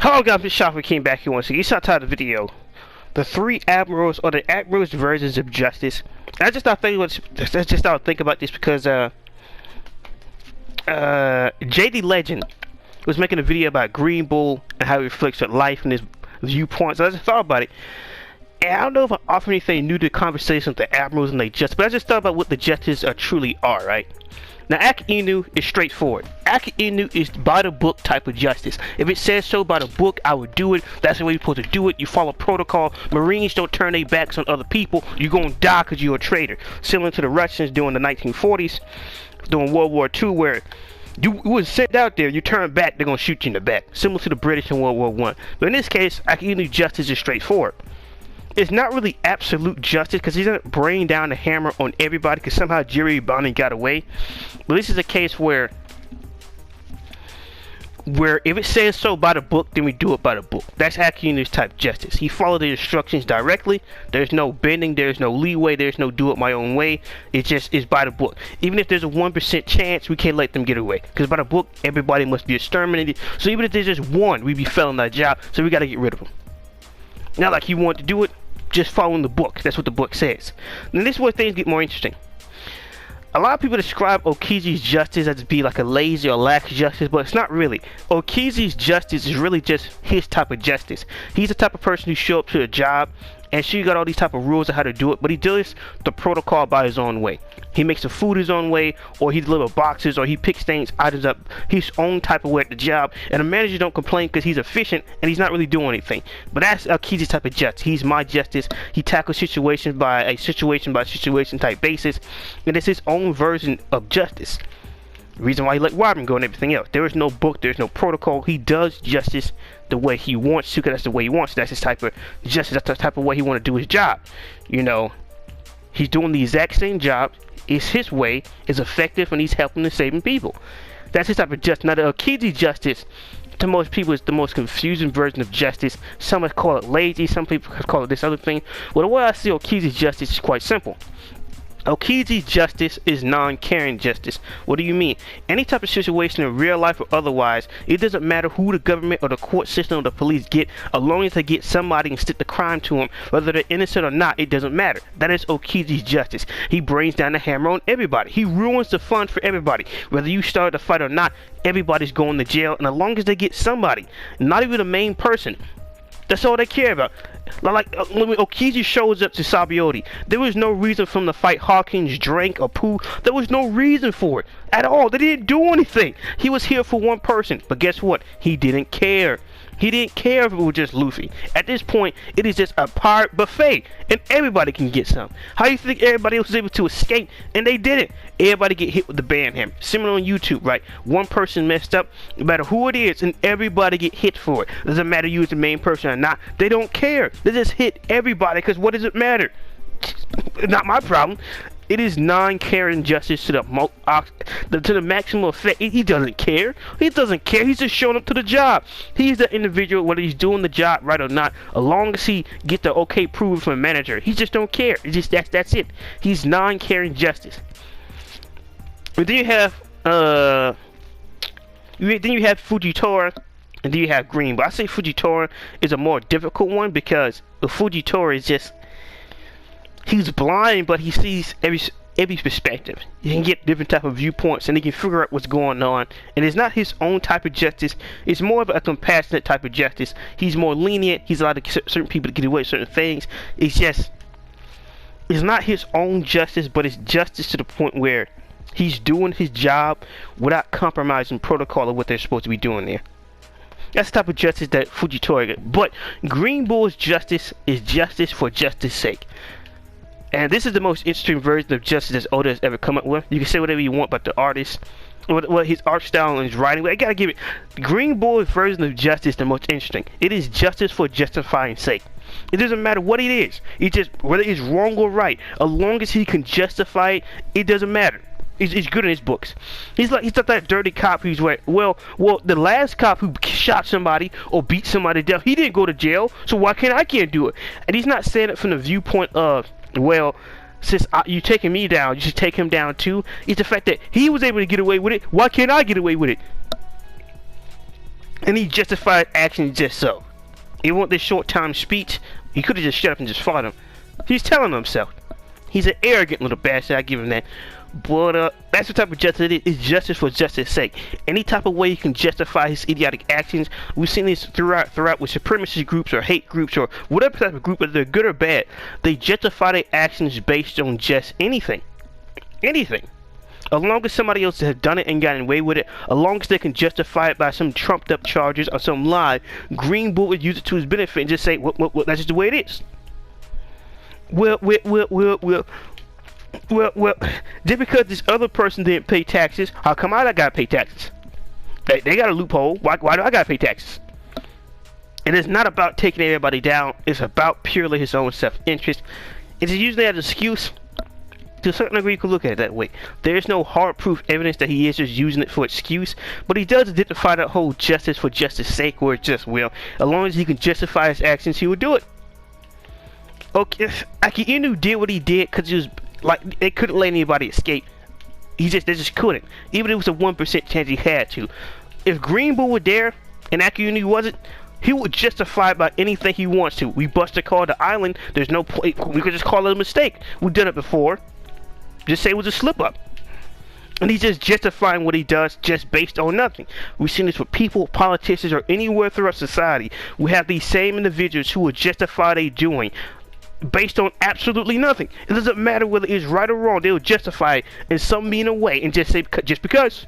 Hello guys, it's Shopper came back here once again. You saw the title of the video. The three admirals, or the admirals versions of justice. And I just started thinking about this because JD Legend was making a video about Green Bull and how it reflects on life and his viewpoints. So I just thought about it. And I don't know if I offer anything new to the conversation with the admirals and their justice, but I just thought about what the justice truly are, right? Now, Aki Inu is straightforward. Aki Inu is by the book type of justice. If it says so by the book, I would do it. That's the way you're supposed to do it. You follow protocol. Marines don't turn their backs on other people. You're going to die because you're a traitor. Similar to the Russians during the 1940s, during World War II, where you was sent out there, you turn back, they're going to shoot you in the back. Similar to the British in World War I. But in this case, Aki Inu justice is straightforward. It's not really absolute justice because he's not bringing down the hammer on everybody because somehow Jerry Bonnie got away. But this is a case where if it says so by the book, then we do it by the book. That's Aki Inu's type of justice. He followed the instructions directly. There's no bending, there's no leeway, there's no do it my own way. It just is by the book. Even if there's a 1% chance, we can't let them get away. Because by the book, everybody must be exterminated. So even if there's just one, we'd be failing our job. So we got to get rid of them. Not like he wanted to do it, just following the book. That's what the book says. And this is where things get more interesting. A lot of people describe Okizi's justice as to be like a lazy or lax justice, but it's not really. Okizi's justice is really just his type of justice. He's the type of person who show up to a job and sure, you got all these type of rules of how to do it, but he does the protocol by his own way. He makes the food his own way, or he delivers boxes, or he picks items up his own type of way at the job. And the managers don't complain because he's efficient and he's not really doing anything. But that's Akizi's type of justice. He's my justice. He tackles situations by a situation type basis, and it's his own version of justice. The reason why he let Robin go and everything else. There is no book, there's no protocol. He does justice the way he wants to, because that's the way he wants. That's his type of justice. That's the type of way he want to do his job. You know, he's doing the exact same job. It's his way. It's effective, and he's helping and saving people. That's his type of justice. Now, the Akizi justice, to most people, is the most confusing version of justice. Some call it lazy. Some people call it this other thing. Well, the way I see Akizi's justice is quite simple. Okizi's justice is non-caring justice. What do you mean? Any type of situation in real life or otherwise, it doesn't matter who the government or the court system or the police get, as long as they get somebody and stick the crime to them, whether they're innocent or not, it doesn't matter. That is Okizi's justice. He brings down the hammer on everybody. He ruins the fun for everybody. Whether you start the fight or not, everybody's going to jail, and as long as they get somebody, not even the main person, that's all they care about. Like when Okizi shows up to Sabaody, there was no reason for him to fight Hawkins, Drake, or Pooh. There was no reason for it at all. They didn't do anything. He was here for one person, but guess what? He didn't care. He didn't care if it was just Luffy. At this point, it is just a pirate buffet, and everybody can get some. How do you think everybody else was able to escape, and they didn't? Everybody get hit with the ban hammer. Similar on YouTube, right? One person messed up, no matter who it is, and everybody get hit for it. Doesn't matter you as the main person or not. They don't care. They just hit everybody, because what does it matter? Not my problem. It is non-caring justice to the maximum effect. He doesn't care. He doesn't care. He's just showing up to the job. He's the individual, whether he's doing the job right or not. As long as he get the okay proven from a manager, he just don't care. It's just that's it. He's non-caring justice. And then you have Fujitora, and then you have Green. But I say Fujitora is a more difficult one because the Fujitora is just, he's blind, but he sees every perspective. He can get different type of viewpoints, and he can figure out what's going on. And it's not his own type of justice. It's more of a compassionate type of justice. He's more lenient. He's allowed certain people to get away with certain things. It's just, it's not his own justice, but it's justice to the point where he's doing his job without compromising protocol of what they're supposed to be doing there. That's the type of justice that Fujitora gets. But Green Bull's justice is justice for justice's sake. And this is the most interesting version of justice that Oda has ever come up with. You can say whatever you want about the artist, what his art style and his writing, but I gotta give it. Green Bull's version of justice is the most interesting. It is justice for justifying sake. It doesn't matter what it is. It's just whether it's wrong or right. As long as he can justify it, it doesn't matter. He's good in his books. He's not that dirty cop who's well, the last cop who shot somebody or beat somebody to death, he didn't go to jail, so why can't do it? And he's not saying it from the viewpoint of, well, since you're taking me down, you should take him down too. It's the fact that he was able to get away with it. Why can't I get away with it? And he justified actions just so. He want this short-time speech. He could have just shut up and just fought him. He's telling himself. He's an arrogant little bastard, I give him that. But that's the type of justice it is. It's justice for justice sake. Any type of way you can justify his idiotic actions. We've seen this throughout with supremacist groups or hate groups or whatever type of group, whether they're good or bad. They justify their actions based on just anything. Anything. As long as somebody else has done it and gotten away with it, as long as they can justify it by some trumped up charges or some lie, Green Bull would use it to his benefit and just say, well, that's just the way it is. Well, just because this other person didn't pay taxes, how come I gotta pay taxes? They got a loophole. Why do I gotta pay taxes? And it's not about taking everybody down. It's about purely his own self-interest. It's usually an excuse. To a certain degree, you can look at it that way. There's no hard proof evidence that he is just using it for excuse, but he does identify that whole justice for justice sake, or just will. As long as he can justify his actions, he would do it. Okay, Akinu did what he did because he was like they couldn't let anybody escape. They just couldn't. Even if it was a 1% chance he had to. If Green Bull were there and Akinu wasn't, he would justify about anything he wants to. We bust a car to the island. There's no point. We could just call it a mistake. We've done it before. Just say it was a slip up. And he's just justifying what he does just based on nothing. We've seen this with people, politicians, or anywhere throughout society. We have these same individuals who will justify they doing based on absolutely nothing. It doesn't matter whether it's right or wrong. They'll justify it in some mean way and just say just because.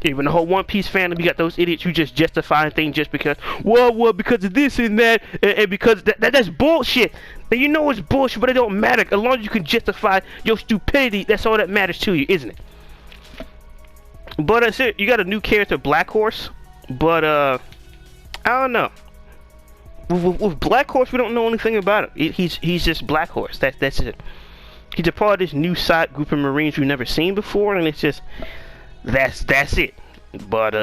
Even the whole One Piece fandom, you got those idiots who just justify things just because. Well, because of this and that, and because that's bullshit. And you know it's bullshit, but it don't matter. As long as you can justify your stupidity, that's all that matters to you, isn't it? But that's it. You got a new character, Black Horse. But I don't know. With Black Horse, we don't know anything about it. He's just Black Horse. That's it. He's a part of this new side group of Marines we've never seen before, and it's just that's it. But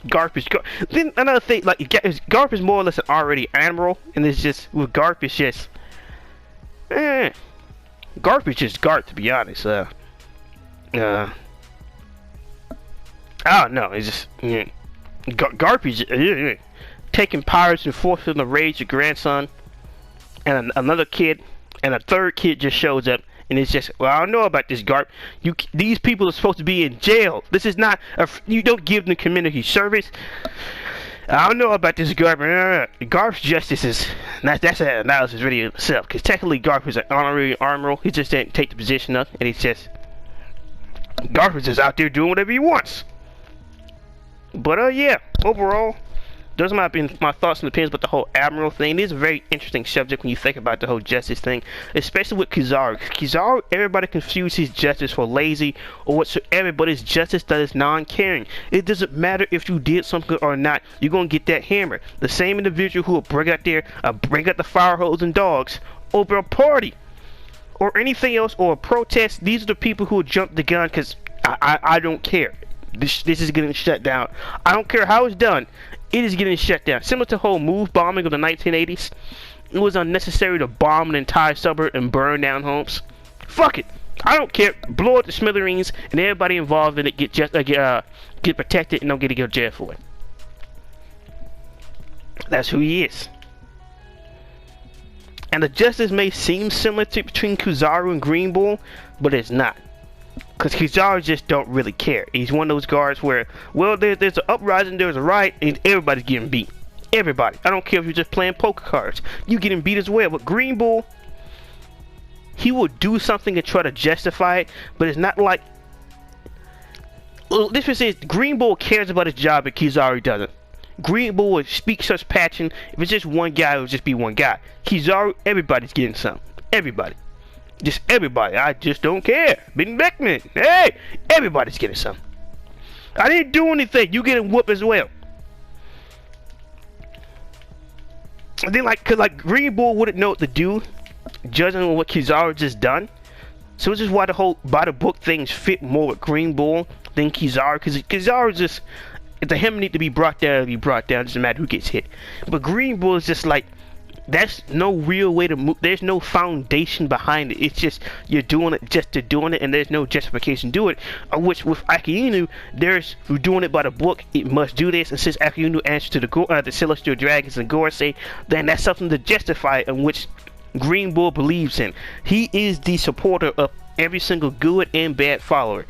Garp is then another thing, like Garp is more or less an already admiral, and it's just with Garp it's just Garp is just Garp, to be honest. I don't know. It's just Garp is taking pirates and forcing them to raise your grandson, and another kid, and a third kid just shows up, and it's just, well, I don't know about this, Garp. These people are supposed to be in jail. This is not you don't give them community service. I don't know about this, Garp. Garp's justice is that's an analysis really in itself, because technically Garp is an honorary admiral. He just didn't take the position up, and he's just Garp is just out there doing whatever he wants. But yeah, overall, those might be my thoughts and opinions about the whole Admiral thing. It is a very interesting subject when you think about the whole justice thing, especially with Kizaru. Kizaru, everybody confuses his justice for lazy or whatsoever, but it's justice that is non-caring. It doesn't matter if you did something or not. You're gonna get that hammer. The same individual who will bring out the fire hose and dogs over a party or anything else or a protest. These are the people who will jump the gun because I don't care. This is getting shut down. I don't care how it's done. It is getting shut down. Similar to the whole move bombing of the 1980s. It was unnecessary to bomb an entire suburb and burn down homes. Fuck it. I don't care. Blow up the smithereens and everybody involved in it get protected and don't get to go to jail for it. That's who he is. And the justice may seem similar between Kizaru and Green Bull, but it's not. Because Kizaru just don't really care. He's one of those guards where, well, there's an uprising, there's a riot, and everybody's getting beat. Everybody. I don't care if you're just playing poker cards. You getting beat as well. But Green Bull, he will do something and try to justify it, but it's not like... This is Green Bull cares about his job and Kizaru doesn't. Green Bull would speak such passion. If it's just one guy, it would just be one guy. Kizaru, everybody's getting something. Everybody. Just everybody. I just don't care. Ben Beckman. Hey! Everybody's getting something. I didn't do anything. You getting whooped as well. And then cause Green Bull wouldn't know what to do, judging on what Kizaru just done. So this is why the whole by the book things fit more with Green Bull than Kizaru, because Kizaru just, if the him need to be brought down, it doesn't matter who gets hit. But Green Bull is just like, That's no real way to move. There's no foundation behind it. It's just you're doing it just to doing it, and there's no justification to do it. Which with Akinu, we're doing it by the book. It must do this, and since Akinu answers to the Celestial Dragons and Gorosei, then that's something to justify in which Green Bull believes in. He is the supporter of every single good and bad follower.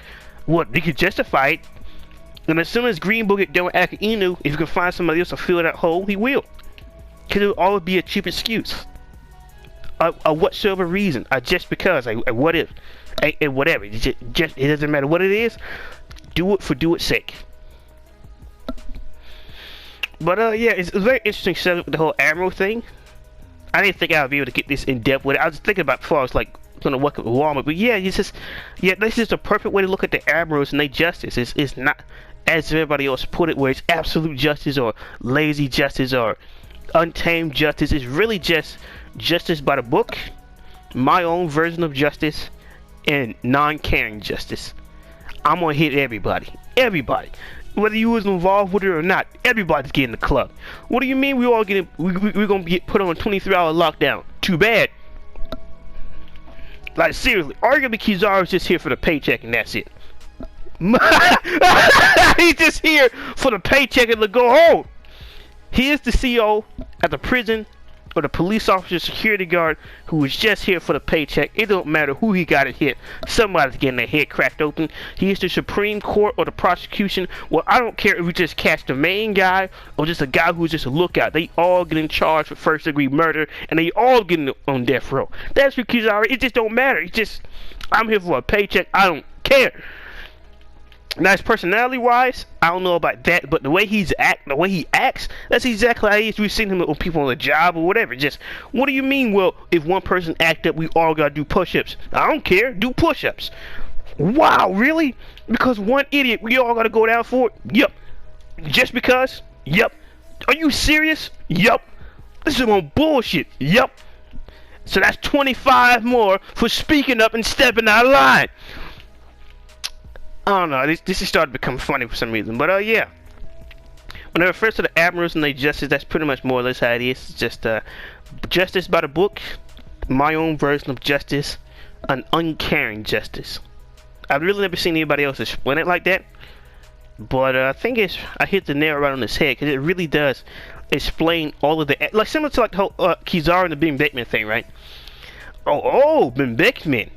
What they could justify it, and as soon as Green Bull get done with Akinu, if you can find somebody else to fill that hole, he will. Because it would always be a cheap excuse. A whatsoever reason. Just because. What if? Whatever. It doesn't matter what it is. Do it for do its sake. But yeah, it's a very interesting setup with the whole Admiral thing. I didn't think I would be able to get this in depth with it. I was thinking about before I was like gonna work at Walmart. But yeah, this is just a perfect way to look at the Admirals and their justice. It's not as everybody else put it, where it's absolute justice or lazy justice or untamed justice. Is really just justice by the book, my own version of justice, and non-caring justice. I'm gonna hit everybody, whether you was involved with it or not. Everybody's getting the club. What do you mean we're gonna get put on a 23-hour lockdown? Too bad. Like seriously, arguably Kizaru's just here for the paycheck and that's it. He's just here for the paycheck and to go home. He is the CEO at the prison, or the police officer, security guard, who is just here for the paycheck. It don't matter who he got it hit. Somebody's getting their head cracked open. He is the Supreme Court or the prosecution. Well, I don't care if we just catch the main guy or just a guy who's just a lookout. They all get in charge for first-degree murder, and they all get on death row. That's what Kizaru. It just don't matter. It's just, I'm here for a paycheck. I don't care. Now, his personality-wise, I don't know about that, but the way he acts, that's exactly how he is. We've seen him with people on the job or whatever. Just, what do you mean? Well, if one person act up, we all gotta do push-ups. I don't care. Do push-ups. Wow, really? Because one idiot, we all gotta go down for it? Yep. Just because? Yep. Are you serious? Yep. This is on bullshit. Yep. So that's 25 more for speaking up and stepping out of line. I don't know, this is starting to become funny for some reason, but yeah. When it refers to the Admirals and their justice, that's pretty much more or less how it is. It's just justice by the book, my own version of justice, an uncaring justice. I've really never seen anybody else explain it like that, but I think I hit the nail right on his head, because it really does explain all of the, like similar to like the whole Kizaru and the Ben Beckman thing, right? Oh, Ben Beckman.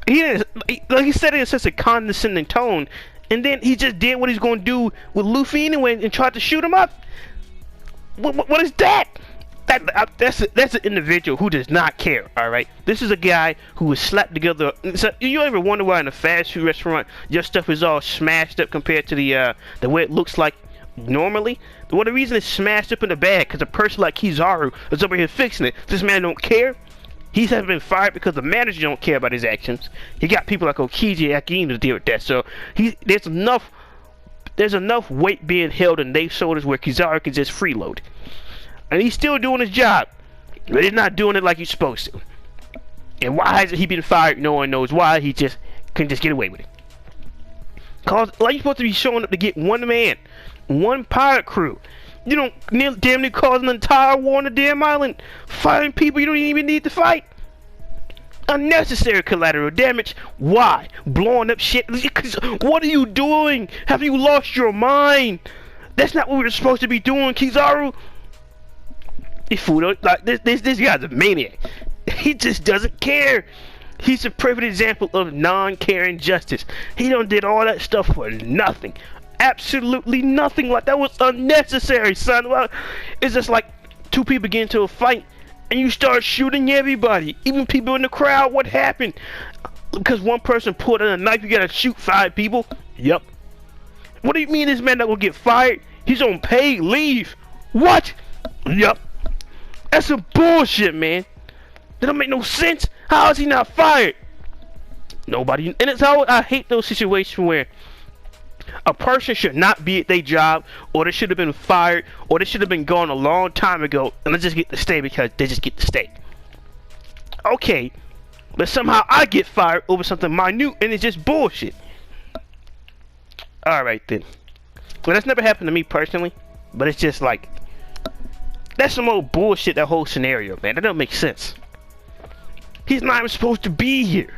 Like he said it in such a condescending tone, and then he just did what he's going to do with Luffy anyway and tried to shoot him up. What is that? That's an individual who does not care. All right, this is a guy who was slapped together. So you ever wonder why in a fast food restaurant your stuff is all smashed up compared to the way it looks like normally? Well, the reason it's smashed up in the bag because a person like Kizaru is over here fixing it. This man don't care. He's hasn't been fired because the manager don't care about his actions. He got people like Okiji and Akinu to deal with that. So there's enough weight being held in their shoulders where Kizaru can just freeload. And he's still doing his job, but he's not doing it like he's supposed to. And why hasn't he been fired? No one knows why. He just couldn't just get away with it. Cause like you're supposed to be showing up to get one man, one pirate crew. You don't damn near cause an entire war on the damn island, fighting people you don't even need to fight. Unnecessary collateral damage. Why? Blowing up shit. What are you doing? Have you lost your mind? That's not what we were supposed to be doing, Kizaru. Like this guy's a maniac. He just doesn't care. He's a perfect example of non-caring justice. He done did all that stuff for nothing. Absolutely nothing. Like that was unnecessary, son. Well, it's just like two people get into a fight and you start shooting everybody, even people in the crowd. What happened? Because one person pulled out a knife, you gotta shoot 5 people? Yep. What do you mean this man not gonna get fired? He's on paid leave. What? Yep. That's some bullshit, man. That don't make no sense. How is he not fired? Nobody. And it's how I hate those situations where a person should not be at their job, or they should have been fired, or they should have been gone a long time ago, and they just get to stay because they just get to stay. Okay, but somehow I get fired over something minute, and it's just bullshit. Alright then. Well, that's never happened to me personally, but it's just like, That's some old bullshit, that whole scenario, man. That don't make sense. He's not even supposed to be here.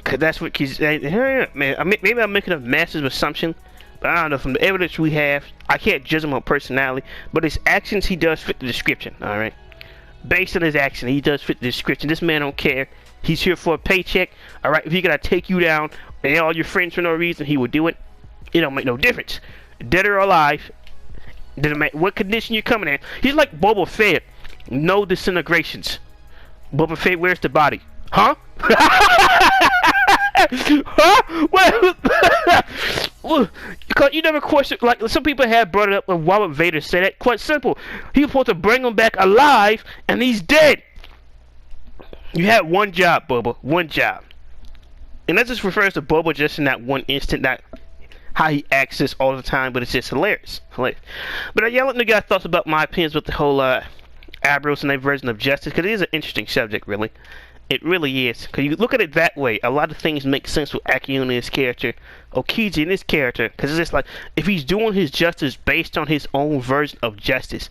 Cause that's what he's, man, maybe I'm making a massive assumption, but I don't know, from the evidence we have, I can't judge him on personality, but his actions, he does fit the description, alright? Based on his action, he does fit the description. This man don't care. He's here for a paycheck, alright? If he gotta take you down and all your friends for no reason, he would do it. It don't make no difference. Dead or alive, doesn't matter what condition you're coming in. He's like Boba Fett. No disintegrations. Boba Fett, where's the body? Huh? Huh? Well, because you never question, like some people have brought it up, and why would Vader say that? Quite simple. He was supposed to bring him back alive, and he's dead. You had one job, Boba. One job. And that just refers to Boba just in that one instant, not how he acts this all the time, but it's just hilarious. Hilarious. But yeah, let me know your thoughts about my opinions with the whole Admirals and their version of justice, because it is an interesting subject, really. It really is. Because you look at it that way, a lot of things make sense with Akiyun and his character, Okiji and his character, because it's just like, if he's doing his justice based on his own version of justice,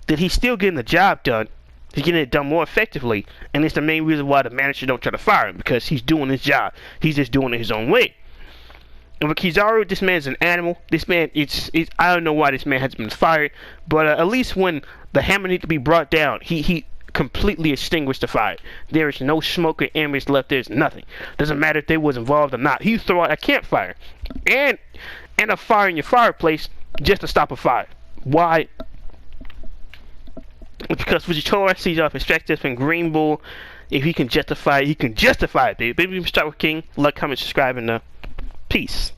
then he's still getting the job done. He's getting it done more effectively, and it's the main reason why the manager don't try to fire him, because he's doing his job. He's just doing it his own way. And with Kizaru, this man's an animal. This man, I don't know why this man hasn't been fired, but at least when the hammer needs to be brought down, he completely extinguished the fire. There is no smoke or embers left. There's nothing. Doesn't matter if they was involved or not. He throw out a campfire and a fire in your fireplace just to stop a fire. Why? Because Fujitora sees our perspective in Green Bull. If he can justify it, he can justify it, baby. Maybe we can start with King. Like, comment, subscribe, and peace.